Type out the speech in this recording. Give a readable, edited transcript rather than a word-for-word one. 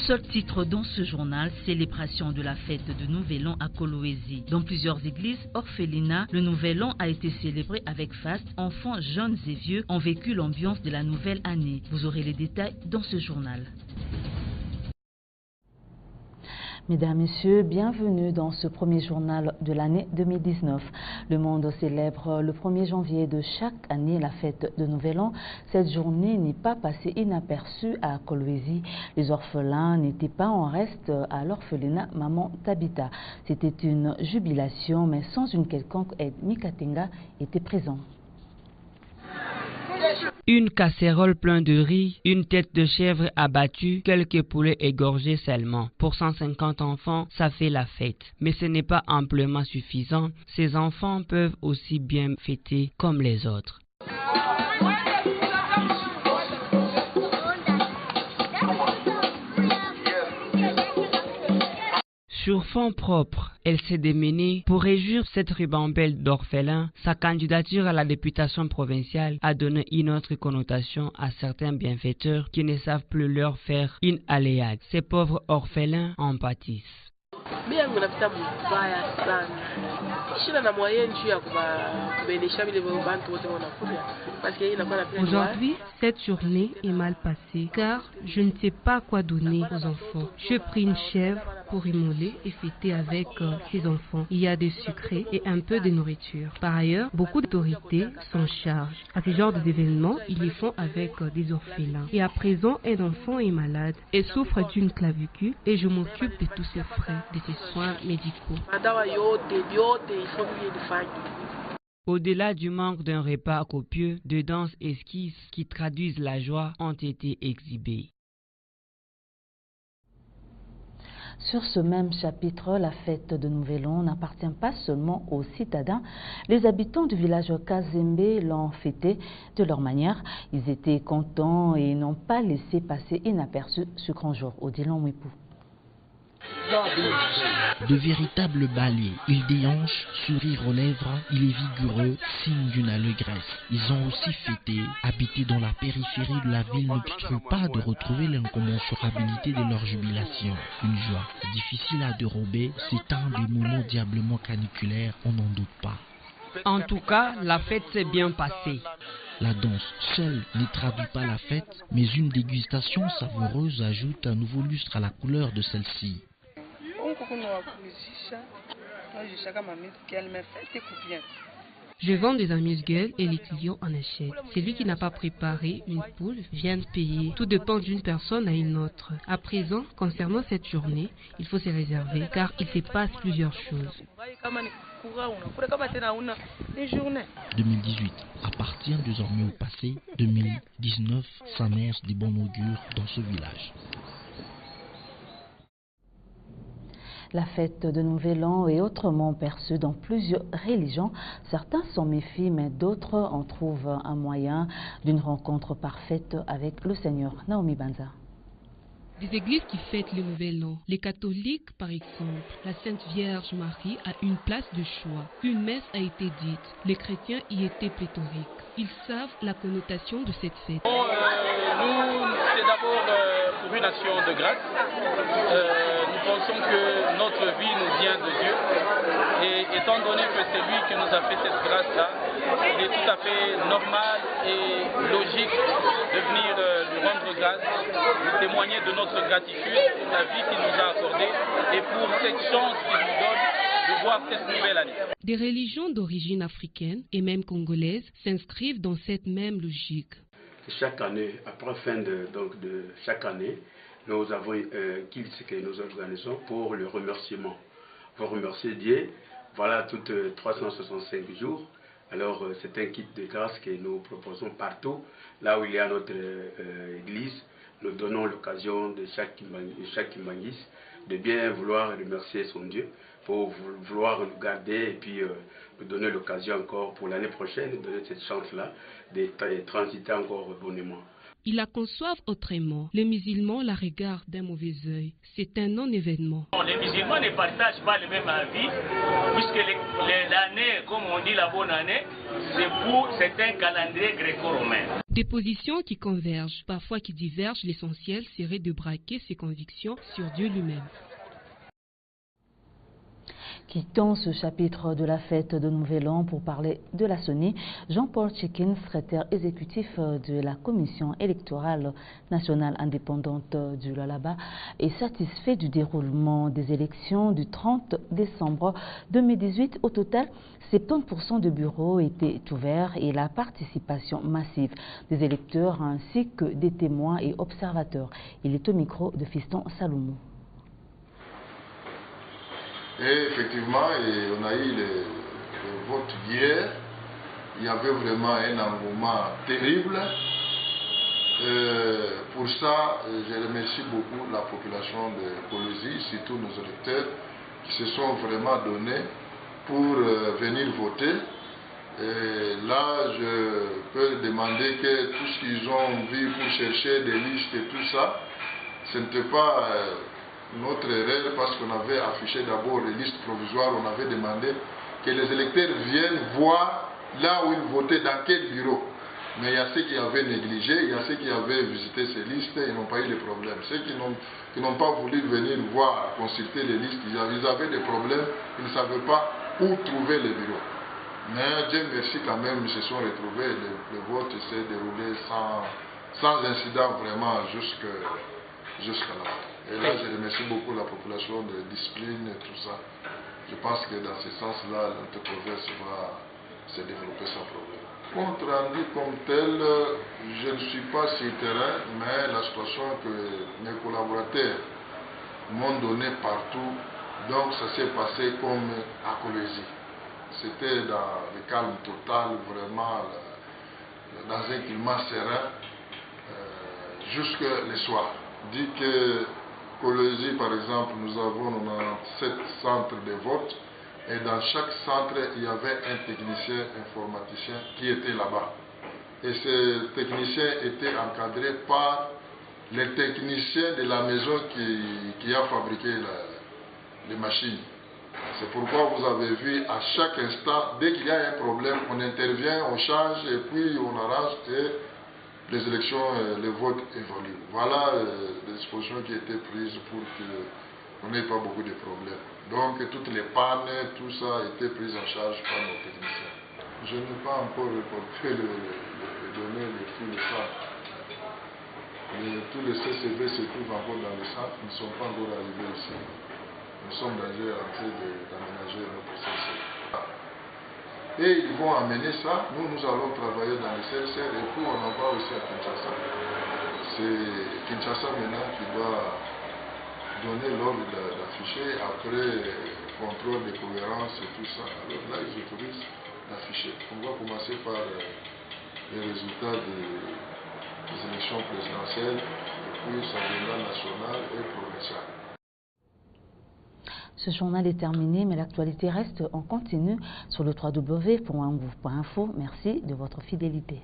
seul titre dans ce journal, célébration de la fête de Nouvel An à Kolwezi. Dans plusieurs églises orphelinats, le Nouvel An a été célébré avec faste. Enfants, jeunes et vieux ont vécu l'ambiance de la nouvelle année. Vous aurez les détails dans ce journal. Mesdames, Messieurs, bienvenue dans ce premier journal de l'année 2019. Le monde célèbre le 1er janvier de chaque année la fête de Nouvel An. Cette journée n'est pas passée inaperçue à Kolwezi. Les orphelins n'étaient pas en reste à l'orphelinat Maman Tabita. C'était une jubilation, mais sans une quelconque aide. Mikatenga était présent. Une casserole pleine de riz, une tête de chèvre abattue, quelques poulets égorgés seulement. Pour 150 enfants, ça fait la fête. Mais ce n'est pas amplement suffisant. Ces enfants peuvent aussi bien fêter comme les autres. Sur fond propre, elle s'est démenée pour réjouir cette ribambelle d'orphelins. Sa candidature à la députation provinciale a donné une autre connotation à certains bienfaiteurs qui ne savent plus leur faire une aléade. Ces pauvres orphelins en pâtissent. Aujourd'hui, cette journée est mal passée car je ne sais pas quoi donner aux enfants. Je pris une chèvre pour immoler et fêter avec ces enfants. Il y a des sucrés et un peu de nourriture. Par ailleurs, beaucoup d'autorités s'en chargent. À ce genre d'événements, ils les font avec des orphelins. Et à présent, un enfant est malade et souffre d'une clavicule et je m'occupe de tous ses frais, de ses soins médicaux. Au-delà du manque d'un repas copieux, de danses esquisses qui traduisent la joie ont été exhibées. Sur ce même chapitre, la fête de Nouvel An n'appartient pas seulement aux citadins. Les habitants du village Kazembe l'ont fêté de leur manière. Ils étaient contents et n'ont pas laissé passer inaperçu ce grand jour. Odilon Mwipou. De véritables balais, il déhanche, sourire aux lèvres, il est vigoureux, signe d'une allégresse. Ils ont aussi fêté, habités dans la périphérie de la ville n'obstrue pas de retrouver l'incommensurabilité de leur jubilation. Une joie difficile à dérober, c'est un des moments diablement caniculaires, on n'en doute pas. En tout cas, la fête s'est bien passée. La danse seule ne traduit pas la fête, mais une dégustation savoureuse ajoute un nouveau lustre à la couleur de celle-ci. Je vends des amuse-gueules et les clients en achètent. Celui qui n'a pas préparé une poule vient de payer. Tout dépend d'une personne à une autre. À présent, concernant cette journée, il faut se réserver car il se passe plusieurs choses. 2018 appartient désormais au passé. 2019 s'annonce de bon augure dans ce village. La fête de Nouvel An est autrement perçue dans plusieurs religions. Certains s'en méfient, mais d'autres en trouvent un moyen d'une rencontre parfaite avec le Seigneur. Naomi Banza. Des églises qui fêtent le Nouvel An. Les catholiques, par exemple, la Sainte Vierge Marie a une place de choix. Une messe a été dite. Les chrétiens y étaient pléthoriques. Ils savent la connotation de cette fête. Nous, c'est d'abord pour une action de grâce. Nous pensons que notre vie nous vient de Dieu. Et étant donné que c'est lui qui nous a fait cette grâce-là, il est tout à fait normal et logique de venir lui rendre grâce, de témoigner de notre gratitude pour la vie qu'il nous a accordée et pour cette chance qu'il nous donne de voir cette nouvelle année. Des religions d'origine africaine et même congolaise s'inscrivent dans cette même logique. Chaque année, après fin de chaque année, nous avons un kit que nous organisons pour le remerciement. Pour remercier Dieu, voilà toutes 365 jours. Alors c'est un kit de grâce que nous proposons partout, là où il y a notre église. Nous donnons l'occasion de chaque Kimangis de bien vouloir remercier son Dieu, pour vouloir nous garder et puis nous donner l'occasion encore pour l'année prochaine, de donner cette chance-là de transiter encore bonnement. Ils la conçoivent autrement. Les musulmans la regardent d'un mauvais œil. C'est un non-événement. Les musulmans ne partagent pas le même avis, puisque l'année, comme on dit la bonne année, c'est un calendrier gréco-romain. Des positions qui convergent, parfois qui divergent, l'essentiel serait de braquer ses convictions sur Dieu lui-même. Quittons ce chapitre de la fête de Nouvel An pour parler de la CENI. Jean-Paul Tchikin, secrétaire exécutif de la Commission électorale nationale indépendante du Lualaba, est satisfait du déroulement des élections du 30 décembre 2018. Au total, 70% de bureaux étaient ouverts et la participation massive des électeurs ainsi que des témoins et observateurs. Il est au micro de Fiston Saloumou. Et effectivement, on a eu le vote d'hier. Il y avait vraiment un engouement terrible. Pour ça, je remercie beaucoup la population de Kolwezi, surtout nos électeurs, qui se sont vraiment donnés pour venir voter. Et là, je peux demander que tout ce qu'ils ont vu pour chercher des listes et tout ça, ce n'était pas notre erreur, parce qu'on avait affiché d'abord les listes provisoires. On avait demandé que les électeurs viennent voir là où ils votaient, dans quel bureau. Mais il y a ceux qui avaient négligé, il y a ceux qui avaient visité ces listes et n'ont pas eu de problème. Ceux qui n'ont pas voulu venir voir, consulter les listes, ils avaient des problèmes, ils ne savaient pas où trouver les bureaux. Mais Dieu merci quand même, ils se sont retrouvés, le vote s'est déroulé sans incident vraiment jusqu'à là. Et là, je remercie beaucoup la population de discipline et tout ça. Je pense que dans ce sens-là, notre controverse va se développer sans problème. Compte rendu comme tel, je ne suis pas sur le terrain, mais la situation que mes collaborateurs m'ont donnée partout, donc ça s'est passé comme à Kolwezi. C'était dans le calme total, vraiment dans un climat serein, jusque le soir. Dit que Kolwezi, par exemple, nous avons 97 centres de vote et dans chaque centre, il y avait un technicien informaticien qui était là-bas. Et ce technicien était encadré par les techniciens de la maison qui a fabriqué les machines. C'est pourquoi vous avez vu à chaque instant, dès qu'il y a un problème, on intervient, on change et puis on arrange et les élections, les votes évoluent. Voilà les dispositions qui étaient prises pour qu'on n'ait pas beaucoup de problèmes. Donc toutes les pannes, tout ça a été pris en charge par nos techniciens. Je n'ai pas encore reporté les données de tous les centres. Tous les CCV se trouvent encore dans les centres, ils ne sont pas encore arrivés ici. Nous sommes déjà en train d'aménager notre CCV. Et ils vont amener ça, nous allons travailler dans les CSR et puis on en va aussi à Kinshasa. C'est Kinshasa maintenant qui doit donner l'ordre d'afficher après contrôle de cohérence et tout ça. Alors là, ils autorisent d'afficher. On va commencer par les résultats des élections présidentielles, et puis ça viendra national et provincial. Ce journal est terminé, mais l'actualité reste en continu sur le www.angouv.info. Merci de votre fidélité.